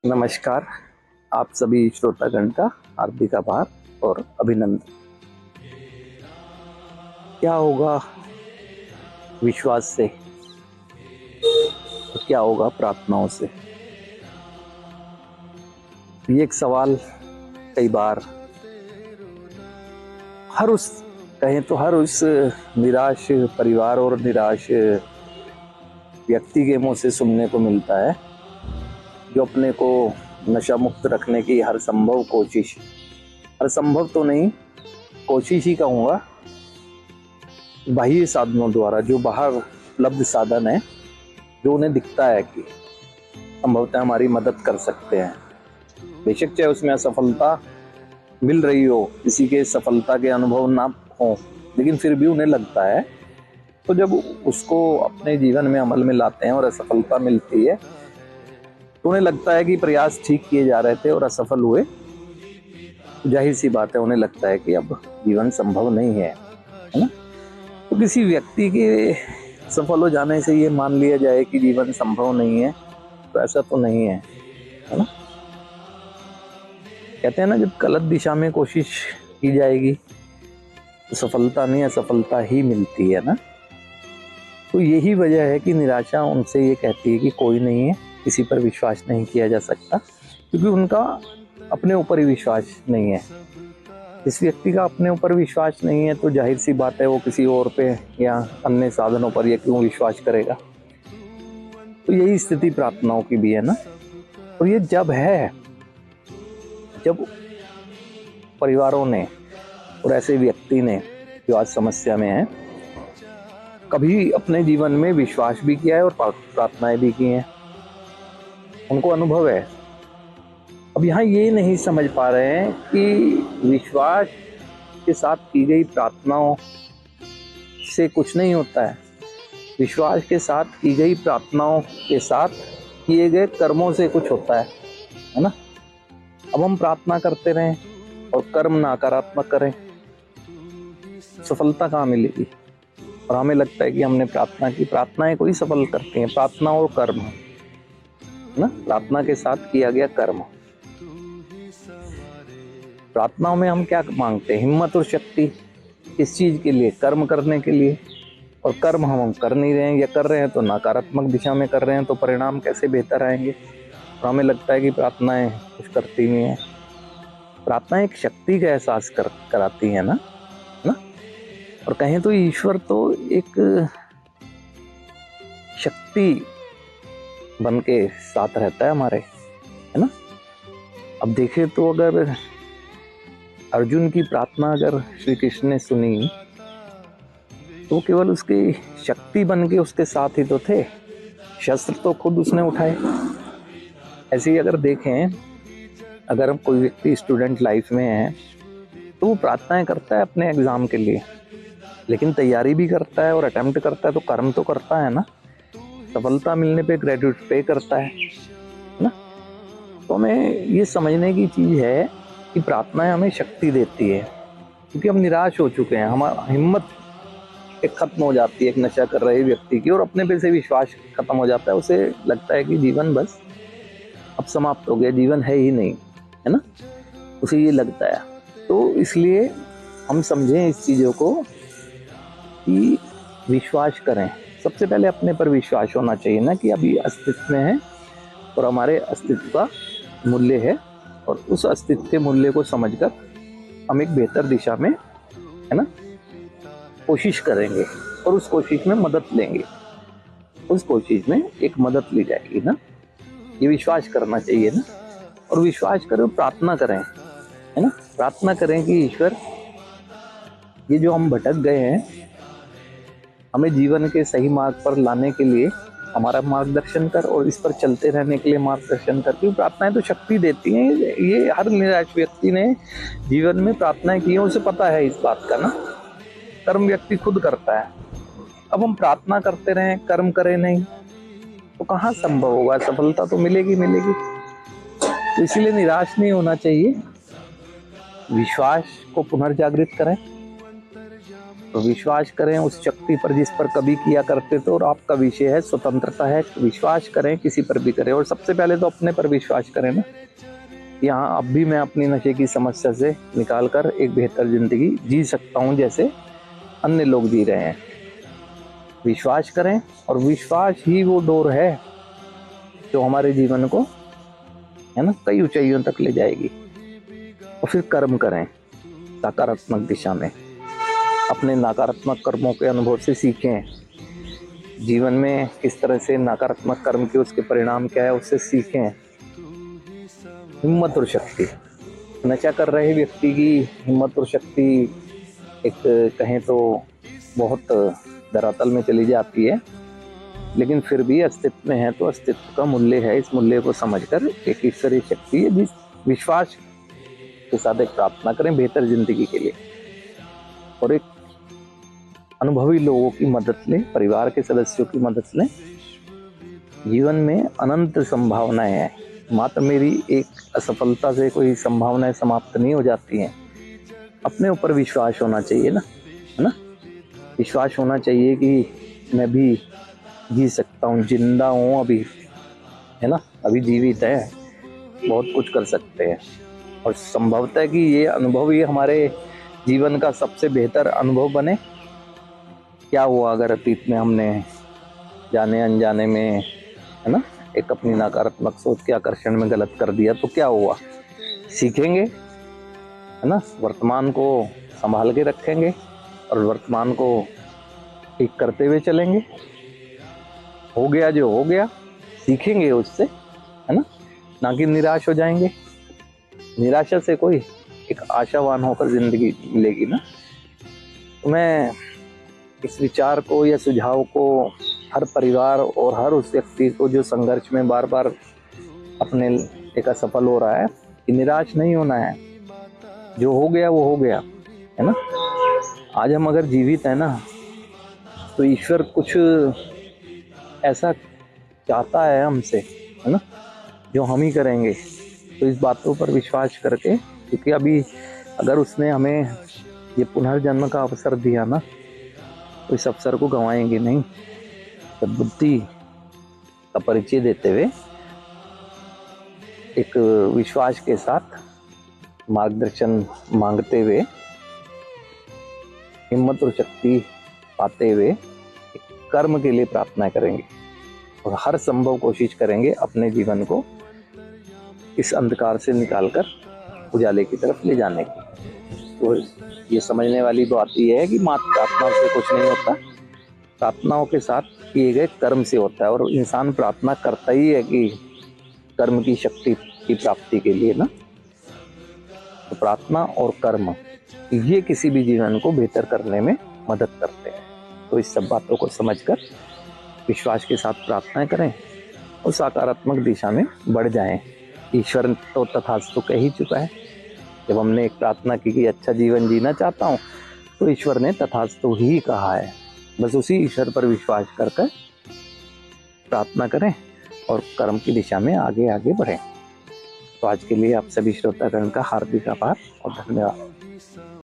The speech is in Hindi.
नमस्कार। आप सभी श्रोतागण का हार्दिक आभार और अभिनंदन। क्या होगा विश्वास से और क्या होगा प्रार्थनाओं से? ये एक सवाल कई बार हर उस निराश परिवार और निराश व्यक्ति के मुंह से सुनने को मिलता है जो अपने को नशा मुक्त रखने की हर संभव तो नहीं, कोशिश ही कहूँगा, बाह्य साधनों द्वारा, जो बाहर उपलब्ध साधन है, जो उन्हें दिखता है कि संभवतः हमारी मदद कर सकते हैं। बेशक चाहे उसमें असफलता मिल रही हो, किसी के सफलता के अनुभव ना हो, लेकिन फिर भी उन्हें लगता है। तो जब उसको अपने जीवन में अमल में लाते हैं और असफलता मिलती है तो उन्हें लगता है कि प्रयास ठीक किए जा रहे थे और असफल हुए। जाहिर सी बात है, उन्हें लगता है कि अब जीवन संभव नहीं है ना। तो किसी व्यक्ति के सफल हो जाने से ये मान लिया जाए कि जीवन संभव नहीं है, तो ऐसा तो नहीं है ना। कहते हैं ना, जब गलत दिशा में कोशिश की जाएगी तो सफलता नहीं, असफलता ही मिलती है ना। तो यही वजह है कि निराशा उनसे ये कहती है कि कोई नहीं है, किसी पर विश्वास नहीं किया जा सकता, क्योंकि उनका अपने ऊपर ही विश्वास नहीं है। इस व्यक्ति का अपने ऊपर विश्वास नहीं है तो जाहिर सी बात है वो किसी और पे या अन्य साधनों पर ये क्यों विश्वास करेगा। तो यही स्थिति प्रार्थनाओं की भी है ना। और ये जब परिवारों ने और ऐसे व्यक्ति ने जो आज समस्या में है, कभी अपने जीवन में विश्वास भी किया है और प्रार्थनाएं भी की हैं, उनको अनुभव है। अब यहाँ ये नहीं समझ पा रहे हैं कि विश्वास के साथ की गई प्रार्थनाओं से कुछ नहीं होता है। विश्वास के साथ की गई प्रार्थनाओं के साथ किए गए कर्मों से कुछ होता है ना। अब हम प्रार्थना करते रहें और कर्म नकारात्मक करें, सफलता कहाँ मिलेगी? और हमें लगता है कि हमने प्रार्थना की। प्रार्थनाएं कोई सफल करती हैं, प्रार्थना और कर्म ना, प्रार्थना के साथ किया गया कर्म। प्रार्थनाओं में हम क्या मांगते हैं? हिम्मत और शक्ति। किस चीज के लिए? कर्म करने के लिए। और कर्म हम कर नहीं रहे हैं, या कर रहे हैं तो नकारात्मक दिशा में कर रहे हैं, तो परिणाम कैसे बेहतर आएंगे? और हमें लगता है कि प्रार्थनाएं कुछ करती नहीं है। प्रार्थनाएं एक शक्ति का एहसास कराती है ना। और कहें तो ईश्वर तो एक शक्ति बन के साथ रहता है हमारे, है ना। अब देखें तो अगर अर्जुन की प्रार्थना अगर श्री कृष्ण ने सुनी तो केवल उसकी शक्ति बन के उसके साथ ही तो थे, शस्त्र तो खुद उसने उठाए। ऐसे ही अगर देखें, अगर हम कोई व्यक्ति स्टूडेंट लाइफ में है तो वो प्रार्थनाएं करता है अपने एग्जाम के लिए, लेकिन तैयारी भी करता है और अटेम्प्ट करता है, तो कर्म तो करता है ना। सफलता मिलने पे ग्रेजुएट पे करता है ना। तो हमें ये समझने की चीज है कि प्रार्थनाएं हमें शक्ति देती है, क्योंकि हम निराश हो चुके हैं। हमारा हिम्मत एक खत्म हो जाती है एक नशा कर रहे व्यक्ति की, और अपने पे से विश्वास खत्म हो जाता है। उसे लगता है कि जीवन बस अब समाप्त हो गया, जीवन है ही नहीं, है ना। उसे ये लगता है। तो इसलिए हम समझें इस चीज़ों को कि विश्वास करें। सबसे पहले अपने पर विश्वास होना चाहिए ना, कि अभी अस्तित्व में है और हमारे अस्तित्व का मूल्य है, और उस अस्तित्व के मूल्य को समझकर हम एक बेहतर दिशा में, है ना, कोशिश करेंगे और उस कोशिश में मदद लेंगे। उस कोशिश में एक मदद ली जाएगी ना, ये विश्वास करना चाहिए ना। और विश्वास करें, प्रार्थना करें, है ना। प्रार्थना करें कि ईश्वर, ये जो हम भटक गए हैं, हमें जीवन के सही मार्ग पर लाने के लिए हमारा मार्गदर्शन कर, और इस पर चलते रहने के लिए मार्गदर्शन कर। क्योंकि प्रार्थनाएं तो शक्ति देती हैं। ये हर निराश व्यक्ति ने जीवन में प्रार्थनाएं की हैं, उसे पता है इस बात का ना। कर्म व्यक्ति खुद करता है। अब हम प्रार्थना करते रहें, कर्म करें नहीं, तो कहाँ संभव होगा? सफलता तो मिलेगी। तो इसीलिए निराश नहीं होना चाहिए, विश्वास को पुनर्जागृत करें तो विश्वास करें उस शक्ति पर जिस पर कभी किया करते थे, और आपका विषय है स्वतंत्रता है, विश्वास करें किसी पर भी करें, और सबसे पहले तो अपने पर विश्वास करें ना। यहाँ अब भी मैं अपनी नशे की समस्या से निकाल कर एक बेहतर जिंदगी जी सकता हूँ जैसे अन्य लोग जी रहे हैं। विश्वास करें, और विश्वास ही वो डोर है जो हमारे जीवन को, है ना, कई ऊंचाइयों तक ले जाएगी। और फिर कर्म करें सकारात्मक दिशा में, अपने नकारात्मक कर्मों के अनुभव से सीखें, जीवन में किस तरह से नकारात्मक कर्म के उसके परिणाम क्या है उससे सीखें। हिम्मत और शक्ति, नशा कर रहे व्यक्ति की हिम्मत और शक्ति एक कहें तो बहुत धरातल में चली जाती है, लेकिन फिर भी अस्तित्व में है तो अस्तित्व का मूल्य है। इस मूल्य को समझकर एक ईश्वरीय शक्ति है, विश्वास के साथ एक प्रार्थना करें बेहतर जिंदगी के लिए, और एक अनुभवी लोगों की मदद लें, परिवार के सदस्यों की मदद लें। जीवन में अनंत संभावनाएं हैं, मात्र मेरी एक असफलता से कोई संभावनाएं समाप्त नहीं हो जाती हैं। अपने ऊपर विश्वास होना चाहिए ना, है ना। विश्वास होना चाहिए कि मैं भी जी सकता हूँ, जिंदा हूँ अभी, है ना, अभी जीवित है, बहुत कुछ कर सकते हैं। और संभवतः है कि ये अनुभव ही हमारे जीवन का सबसे बेहतर अनुभव बने। क्या हुआ अगर अतीत में हमने जाने अनजाने में, है ना, एक अपनी नकारात्मक सोच के आकर्षण में गलत कर दिया, तो क्या हुआ, सीखेंगे, है ना, वर्तमान को संभाल के रखेंगे और वर्तमान को ठीक करते हुए चलेंगे। हो गया जो हो गया, सीखेंगे उससे, है ना कि निराश हो जाएंगे। निराशा से कोई एक आशावान होकर जिंदगी मिलेगी ना। तो मैं इस विचार को या सुझाव को हर परिवार और हर उस व्यक्ति को जो संघर्ष में बार बार अपने एक असफल हो रहा है, कि निराश नहीं होना है। जो हो गया वो हो गया, है ना। आज हम अगर जीवित है ना, तो ईश्वर कुछ ऐसा चाहता है हमसे, है ना, जो हम ही करेंगे। तो इस बातों पर विश्वास करके, क्योंकि अभी अगर उसने हमें ये पुनर्जन्म का अवसर दिया ना, तो इस अवसर को गंवाएंगे नहीं। तो बुद्धि का परिचय देते हुए एक विश्वास के साथ मार्गदर्शन मांगते हुए, हिम्मत और शक्ति पाते हुए कर्म के लिए प्रार्थना करेंगे, और हर संभव कोशिश करेंगे अपने जीवन को इस अंधकार से निकालकर उजाले की तरफ ले जाने की। तो ये समझने वाली बात ये है कि मात्र प्रार्थना से कुछ नहीं होता, प्रार्थनाओं के साथ किए गए कर्म से होता है। और इंसान प्रार्थना करता ही है कि कर्म की शक्ति की प्राप्ति के लिए ना। तो प्रार्थना और कर्म ये किसी भी जीवन को बेहतर करने में मदद करते हैं। तो इस सब बातों को समझकर विश्वास के साथ प्रार्थना करें और सकारात्मक दिशा में बढ़ जाएं। ईश्वर तो तथास्तु कह ही चुका है। जब हमने एक प्रार्थना की कि अच्छा जीवन जीना चाहता हूँ, तो ईश्वर ने तथास्तु ही कहा है। बस उसी ईश्वर पर विश्वास कर प्रार्थना करें और कर्म की दिशा में आगे आगे बढ़ें। तो आज के लिए आप सभी श्रोतागण का हार्दिक आभार और धन्यवाद।